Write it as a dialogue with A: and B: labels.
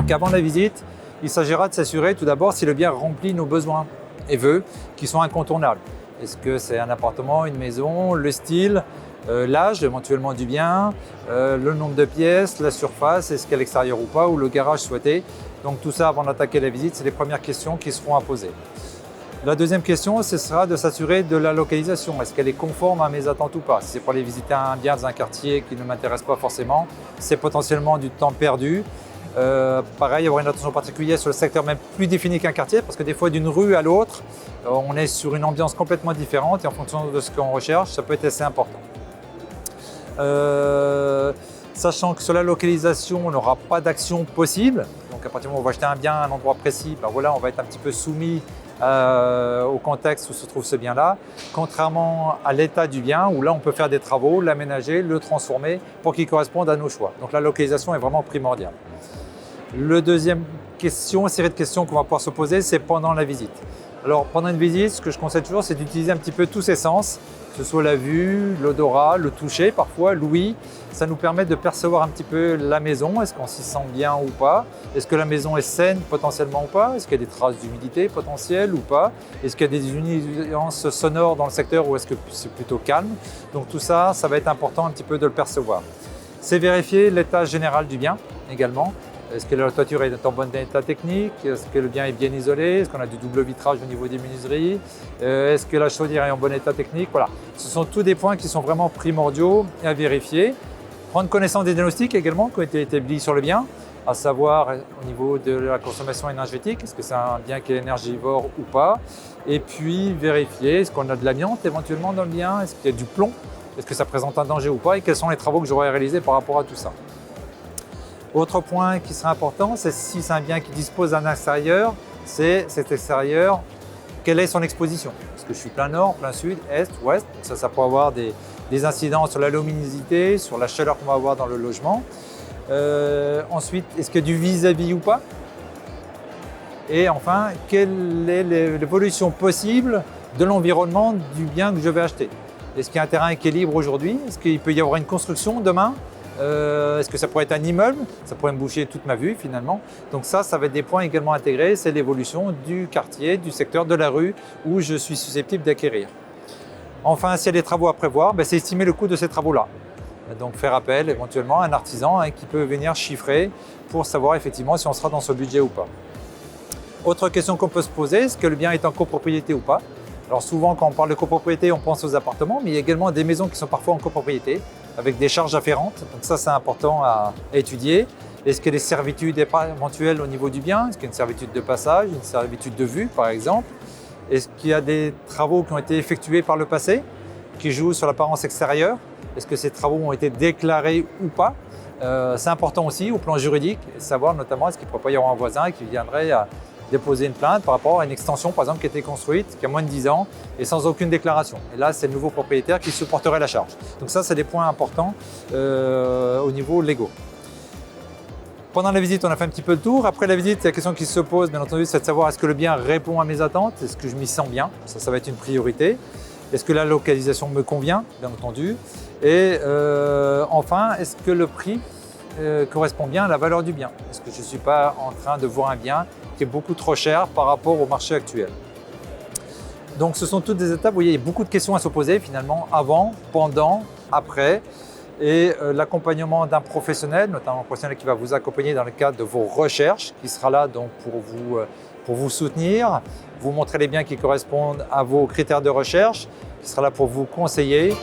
A: Donc avant la visite, il s'agira de s'assurer tout d'abord si le bien remplit nos besoins et vœux qui sont incontournables. Est-ce que c'est un appartement, une maison, le style, l'âge éventuellement du bien, le nombre de pièces, la surface, est-ce qu'elle est extérieure ou pas, ou le garage souhaité. Donc tout ça avant d'attaquer la visite, c'est les premières questions qui seront à poser. La deuxième question, ce sera de s'assurer de la localisation. Est-ce qu'elle est conforme à mes attentes ou pas? Si c'est pour aller visiter un bien dans un quartier qui ne m'intéresse pas forcément, c'est potentiellement du temps perdu. Pareil, avoir une attention particulière sur le secteur même plus défini qu'un quartier, parce que des fois d'une rue à l'autre, on est sur une ambiance complètement différente et en fonction de ce qu'on recherche, ça peut être assez important. Sachant que sur la localisation, on n'aura pas d'action possible. Donc à partir du moment où on va acheter un bien à un endroit précis, ben voilà, on va être un petit peu soumis au contexte où se trouve ce bien-là, contrairement à l'état du bien où là on peut faire des travaux, l'aménager, le transformer pour qu'il corresponde à nos choix. Donc la localisation est vraiment primordiale. Le deuxième série de questions qu'on va pouvoir se poser, c'est pendant la visite. Alors pendant une visite, ce que je conseille toujours, c'est d'utiliser un petit peu tous ses sens, que ce soit la vue, l'odorat, le toucher, parfois l'ouïe. Ça nous permet de percevoir un petit peu la maison, est-ce qu'on s'y sent bien ou pas? Est-ce que la maison est saine potentiellement ou pas? Est-ce qu'il y a des traces d'humidité potentielles ou pas? Est-ce qu'il y a des nuisances sonores dans le secteur ou est-ce que c'est plutôt calme? Donc tout ça, ça va être important un petit peu de le percevoir. C'est vérifier l'état général du bien également. Est-ce que la toiture est en bon état technique? Est-ce que le bien est bien isolé? Est-ce qu'on a du double vitrage au niveau des menuiseries? Est-ce que la chaudière est en bon état technique? Voilà, ce sont tous des points qui sont vraiment primordiaux à vérifier. Prendre connaissance des diagnostics également qui ont été établis sur le bien, à savoir au niveau de la consommation énergétique, est-ce que c'est un bien qui est énergivore ou pas? Et puis vérifier, est-ce qu'on a de l'amiante éventuellement dans le bien? Est-ce qu'il y a du plomb? Est-ce que ça présente un danger ou pas? Et quels sont les travaux que j'aurais réalisés par rapport à tout ça? Autre point qui sera important, c'est si c'est un bien qui dispose d'un extérieur, c'est cet extérieur, quelle est son exposition? Est-ce que je suis plein nord, plein sud, est, ouest? Ça peut avoir des incidences sur la luminosité, sur la chaleur qu'on va avoir dans le logement. Ensuite, est-ce qu'il y a du vis-à-vis ou pas? Et enfin, quelle est l'évolution possible de l'environnement du bien que je vais acheter? Est-ce qu'il y a un terrain qui est libre aujourd'hui? Est-ce qu'il peut y avoir une construction demain? Est-ce que ça pourrait être un immeuble? Ça pourrait me boucher toute ma vue finalement. Donc ça va être des points également intégrés, c'est l'évolution du quartier, du secteur, de la rue où je suis susceptible d'acquérir. Enfin, s'il y a des travaux à prévoir, c'est estimer le coût de ces travaux-là. Donc faire appel éventuellement à un artisan qui peut venir chiffrer pour savoir effectivement si on sera dans ce budget ou pas. Autre question qu'on peut se poser, est-ce que le bien est en copropriété ou pas? Alors souvent quand on parle de copropriété, on pense aux appartements, mais il y a également des maisons qui sont parfois en copropriété avec des charges afférentes. Donc ça c'est important à étudier. Est-ce qu'il y a des servitudes éventuelles au niveau du bien? Est-ce qu'il y a une servitude de passage, une servitude de vue par exemple? Est-ce qu'il y a des travaux qui ont été effectués par le passé qui jouent sur l'apparence extérieure? Est-ce que ces travaux ont été déclarés ou pas? C'est important aussi au plan juridique, savoir notamment est-ce qu'il pourrait pas y avoir un voisin qui viendrait à déposer une plainte par rapport à une extension par exemple qui a été construite qui a moins de 10 ans et sans aucune déclaration. Et là c'est le nouveau propriétaire qui supporterait la charge. Donc ça c'est des points importants au niveau légaux. Pendant la visite, on a fait un petit peu le tour. Après la visite, la question qui se pose, bien entendu, c'est de savoir est-ce que le bien répond à mes attentes? Est-ce que je m'y sens bien? Ça va être une priorité. Est-ce que la localisation me convient? Bien entendu. Et enfin, est-ce que le prix correspond bien à la valeur du bien? Est-ce que je ne suis pas en train de voir un bien qui est beaucoup trop cher par rapport au marché actuel? Donc ce sont toutes des étapes où il y a beaucoup de questions à se poser finalement, avant, pendant, après. Et l'accompagnement d'un professionnel, notamment un professionnel qui va vous accompagner dans le cadre de vos recherches, qui sera là donc pour vous soutenir, vous montrer les biens qui correspondent à vos critères de recherche, qui sera là pour vous conseiller.